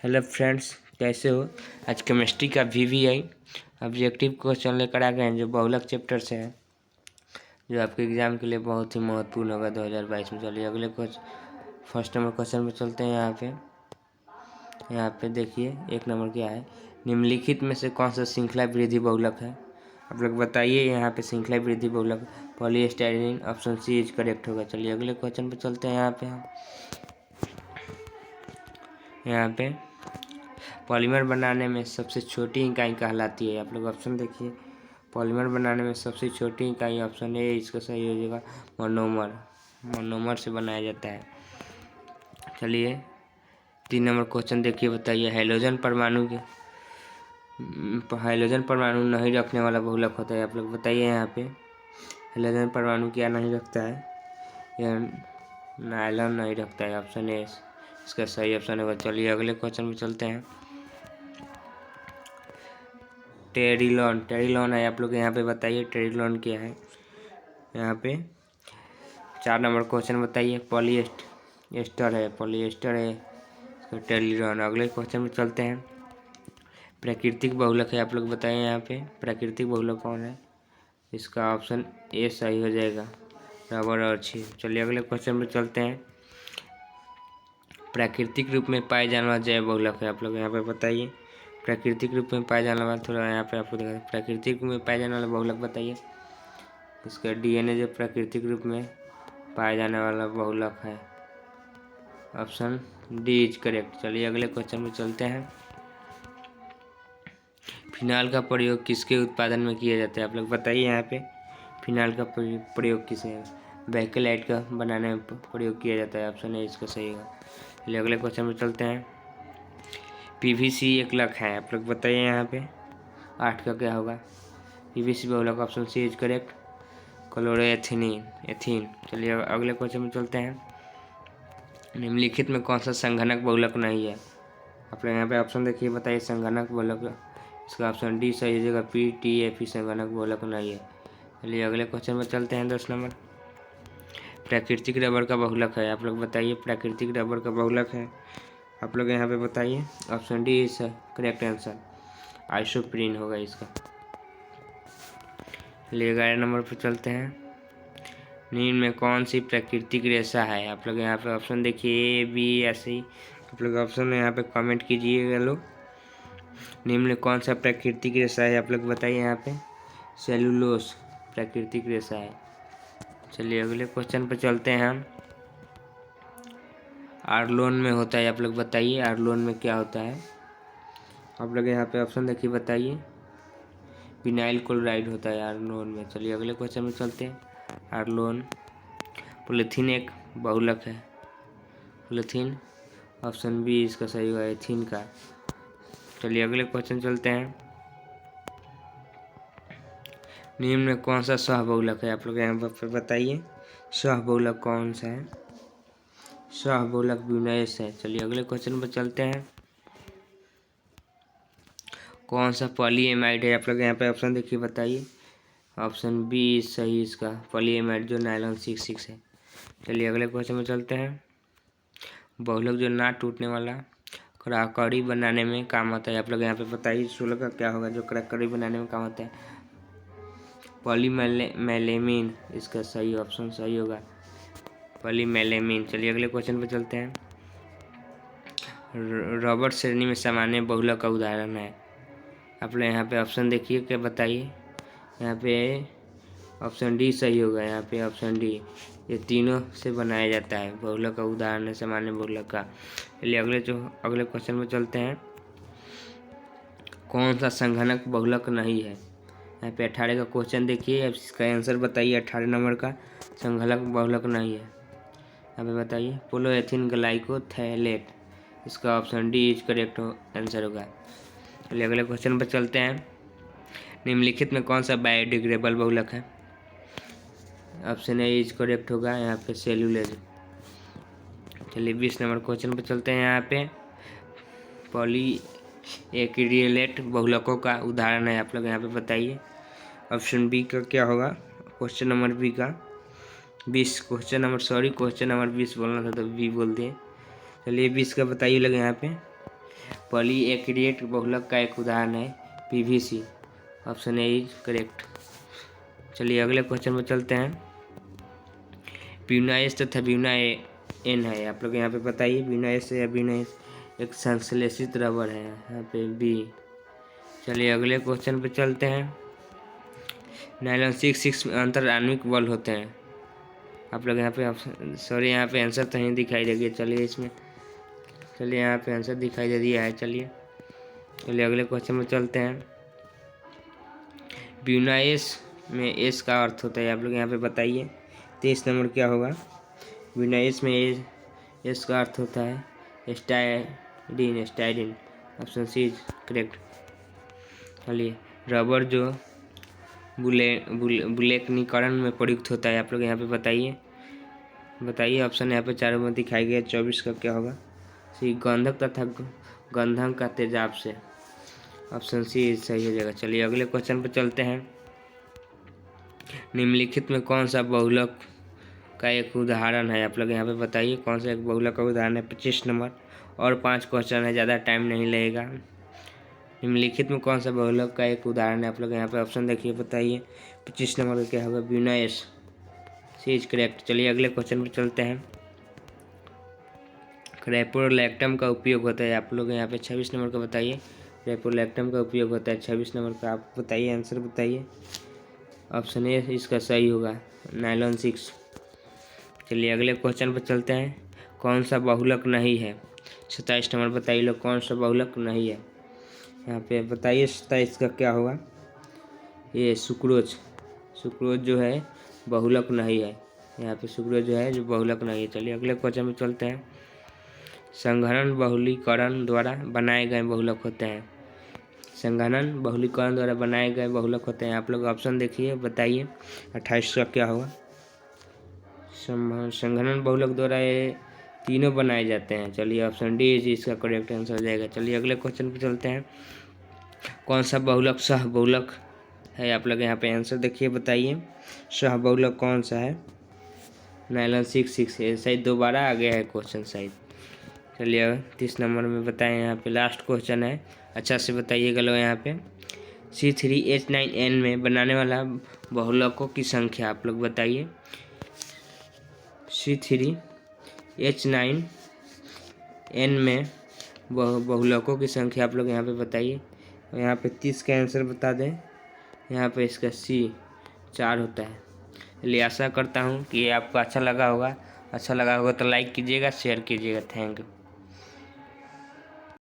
Hello friends, कैसे हो। आज केमिस्ट्री का वीवीआई ऑब्जेक्टिव क्वेश्चन लेकर आ गए हैं जो बहुलक चैप्टर से है, जो आपके एग्जाम के लिए बहुत ही महत्वपूर्ण होगा 2022 में। चलिए अगले फर्स्ट नंबर क्वेश्चन पे चलते हैं। यहाँ पे देखिए एक नंबर क्या है, निम्नलिखित में से कौन सा श्रृंखला वृद्धि बहुलक है। आप लोग बताइए। यहाँ पे श्रृंखला वृद्धि बहुलक polystyrene, option C is correct होगा। चलिए अगले क्वेश्चन पे चलते हैं। यहाँ पे पॉलीमर बनाने में सबसे छोटी इकाई कहलाती है। आप लोग ऑप्शन देखिए। पॉलीमर बनाने में सबसे छोटी इकाई ऑप्शन ए इसका सही हो जाएगा मोनोमर। मोनोमर से बनाया जाता है। चलिए 3 नंबर क्वेश्चन देखिए, बताइए हाइड्रोजन परमाणु नहीं रखने वाला बहुलक होता है। आप लोग बताइए। यहाँ पे हाइड्रोजन परमाणु क्या नहीं रखता है, यह नायलॉन नहीं रखता है। ऑप्शन ए इसका सही ऑप्शन होगा। चलिए अगले क्वेश्चन में चलते हैं। टेरिलॉन है। आप लोग यहाँ पे बताइए टेरिलॉन क्या है। यहाँ पे 4 नंबर क्वेश्चन बताइए। पॉलीएस्टर है इसका टेरिलॉन। अगले क्वेश्चन में चलते हैं। प्राकृतिक बहुलक है। आप लोग बताइए यहाँ पे प्राकृतिक बहुलक कौन है। इसका ऑप्शन ए सही हो जाएगा, रबर और छीन। चलिए अगले क्वेश्चन में चलते हैं। प्राकृतिक रूप में पाए जाने वाला जैव बहुलक है। आप लोग यहाँ पे बताइए प्राकृतिक रूप में पाए जाने वाला, थोड़ा यहाँ पे आपको देखा प्राकृतिक रूप में पाए जाने वाला बहुलक बताइए। इसका डीएनए जो प्राकृतिक रूप में पाए जाने वाला बहुलक है, ऑप्शन डी इज करेक्ट। चलिए अगले क्वेश्चन में चलते हैं। फिनाल का प्रयोग किसके उत्पादन में किया जाता है। आप लोग बताइए। यहाँ पे फिनाल का प्रयोग किसे बैकेलाइट का बनाने में प्रयोग किया जाता है। ऑप्शन ए इसका सही होगा। चलिए अगले क्वेश्चन में चलते हैं। पीवीसी एक लक है। आप लोग बताइए। यहाँ पे 8 का क्या होगा। पीवीसी बहुलक option C is correct, ethene. चलिए अगले क्वेश्चन में चलते हैं। निम्नलिखित में कौन सा संघनक बहुलक नहीं है। आप लोग यहाँ पे ऑप्शन देखिए, बताइए संघनक बहुलक। इसका ऑप्शन डी सही हो जाएगा, PTFE संघनक बहुलक नहीं है। चलिए अगले क्वेश्चन में चलते हैं। 10 नंबर प्राकृतिक रबर का बहुलक है। आप लोग बताइए प्राकृतिक रबर का बहुलक है। आप लोग यहाँ पे बताइए। Option D is correct answer, isoprene होगा इसका। चलिए 11 नंबर पर चलते हैं। निम्न में कौन सी प्राकृतिक रेशा है। आप लोग यहाँ पे ऑप्शन देखिए ए बी ऐसे ही। आप लोग ऑप्शन यहाँ पे कमेंट कीजिएगा लोग। निम्न में कौन सा प्राकृतिक रेशा है। आप लोग बताइए। यहाँ पे सेलुलोस प्राकृतिक रेशा है। चलिए अगले क्वेश्चन पर चलते हैं हम। आर्लोन में होता है। आप लोग बताइए आर्लोन में क्या होता है। आप लोग यहाँ पे ऑप्शन देखिए, बताइए विनाइल क्लोराइड होता है आर्लोन में। चलिए अगले क्वेश्चन में चलते हैं। आर्लोन पॉलीथीन एक बहुलक है। पॉलीथीन ऑप्शन बी इसका सही होगा, एथीन का। चलिए अगले क्वेश्चन चलते हैं। निम्न में कौन सा सहबहुलक है। आप लोग यहाँ पर बताइए सहबहुलक कौन सा है। सहबहुलक विनयस है। चलिए अगले क्वेश्चन पर चलते हैं। कौन सा पॉलीएमाइड है। आप लोग यहाँ पे ऑप्शन देखिए, बताइए। ऑप्शन बी सही इसका पॉलीएमाइड जो नायलॉन 66 है। चलिए अगले क्वेश्चन में चलते हैं। बहुलक जो ना टूटने वाला क्रॉकरी बनाने में काम आता है। आप लोग यहाँ पे बताइए 16 का क्या होगा जो क्रॉकरी बनाने में काम आता है। पॉलीमेलेमीन इसका सही ऑप्शन सही होगा, पॉलीमेलेमीन। चलिए अगले क्वेश्चन पे चलते हैं। रबर श्रेणी में सामान्य बहुलक का उदाहरण है। आप लोग यहाँ पे ऑप्शन देखिए, क्या बताइए। यहाँ पे ऑप्शन डी सही होगा। यहाँ पे ऑप्शन डी, ये तीनों से बनाया जाता है। बहुलक का उदाहरण है सामान्य बहुलक का। चलिए अगले क्वेश्चन में चलते हैं। कौन सा संघनक बहुलक नहीं है। यहाँ पे 18 का क्वेश्चन देखिए, अब इसका आंसर बताइए। 18 नंबर का संघनक बहुलक नहीं है। यहाँ पे बताइए पोलोएथिन ग्लाइकोथैलेट, इसका option D is correct answer होगा। चलिए अगले क्वेश्चन पर चलते हैं। निम्नलिखित में कौन सा बायोडिग्रेडेबल बहुलक है। ऑप्शन ए इज करेक्ट होगा, यहाँ पे सेल्यूलोज। चलिए 20 नंबर क्वेश्चन पर चलते हैं। यहाँ पे पॉलीएक्रिलेट बहुलकों का उदाहरण है। आप लोग यहाँ पे बताइए। ऑप्शन बी का क्या होगा, क्वेश्चन नंबर बी का 20, क्वेश्चन नंबर 20 बोलना था तो बी बोल दिए। चलिए 20 का बताइए लगे यहाँ पे पॉलीएक्रिलेट बहुलक का एक उदाहरण है PVC. Option A is correct. चलिए अगले क्वेश्चन में चलते हैं। ब्यूना एस तथा ब्यूना एन है, आप लोग यहाँ पे बताइए ब्यूना एस या ब्यूना एस एक संश्लेषित रबर है, यहाँ पे बी। चलिए अगले क्वेश्चन पे चलते हैं। नायलॉन 6 में अंतर आणविक बल होते हैं, आप लोग यहाँ पे ऑप्शन सॉरी यहाँ पे आंसर तो नहीं दिखाई देगी। चलिए इसमें चलिए यहाँ पे आंसर दिखाई दे दिया है। चलिए अगले क्वेश्चन में चलते हैं। ब्यूना एस में एस का अर्थ होता है, आप लोग यहाँ पे बताइए 23 नंबर क्या होगा। ब्यूना एस में एस का अर्थ होता है styrene. Option C is correct. चलिए रबर जो बुलेकनीकरण में प्रयुक्त होता है, आप लोग यहाँ पे बताइए ऑप्शन यहाँ पे चारों में दिखाई गया 24 का क्या होगा। सी गंधक तथा गंधक का तेजाब से। ऑप्शन सी सही हो जाएगा। चलिए अगले क्वेश्चन पे चलते हैं। निम्नलिखित में कौन सा बहुलक का एक उदाहरण है, आप लोग यहाँ पे बताइए कौन सा एक बहुलक का उदाहरण है। 25 नंबर और 5 क्वेश्चन है, ज़्यादा टाइम नहीं लगेगा। निम्नलिखित में कौन सा बहुलक का एक उदाहरण है, आप लोग यहाँ पे ऑप्शन देखिए बताइए 25 नंबर का क्या होगा। Buna S C is correct. चलिए अगले क्वेश्चन पर चलते हैं। रेपोलैक्टम का उपयोग होता है, आप लोग यहाँ पे 26 नंबर का बताइए। रेपोलैक्टम का उपयोग होता है 26 नंबर का, आप बताइए आंसर बताइए। ऑप्शन ए इसका सही होगा नायलॉन 6। चलिए अगले क्वेश्चन पर चलते हैं। कौन सा बहुलक नहीं है, 27 नंबर बताइए लोग कौन सा बहुलक नहीं है। यहाँ पे बताइए 27 का क्या होगा। ये सुक्रोज जो है बहुलक नहीं है, यहाँ पे सुक्रोज जो है जो बहुलक नहीं है। चलिए अगले क्वेश्चन में चलते हैं। संघनन बहुलीकरण द्वारा बनाए गए बहुलक होते हैं। संघनन बहुलीकरण द्वारा बनाए गए बहुलक होते हैं, आप लोग ऑप्शन देखिए बताइए 28 का क्या होगा। संघनन बहुलक द्वारा ये तीनों बनाए जाते हैं। चलिए ऑप्शन डी इज इसका करेक्ट आंसर हो जाएगा। चलिए अगले क्वेश्चन पे चलते हैं। कौन सा बहुलक सह बहुलक है, आप लोग यहाँ पे आंसर देखिए बताइए सह बहुलक कौन सा है। नायलॉन 6 है, शायद दोबारा आ गया है क्वेश्चन शायद। चलिए 30 नंबर में बताएं, यहाँ पे लास्ट क्वेश्चन है, अच्छा से बताइएगा लोग यहाँ पे। C3H9N में बनाने वाला बहुलकों की संख्या आप लोग बताइए। C3H9N में बहुलकों की संख्या आप लोग यहाँ पे बताइए। यहाँ पे 30 का आंसर बता दें, यहाँ पे इसका C 4 होता है। चलिए आशा करता हूँ कि आपको अच्छा लगा होगा तो लाइक कीजिएगा, शेयर कीजिएगा। Thank you.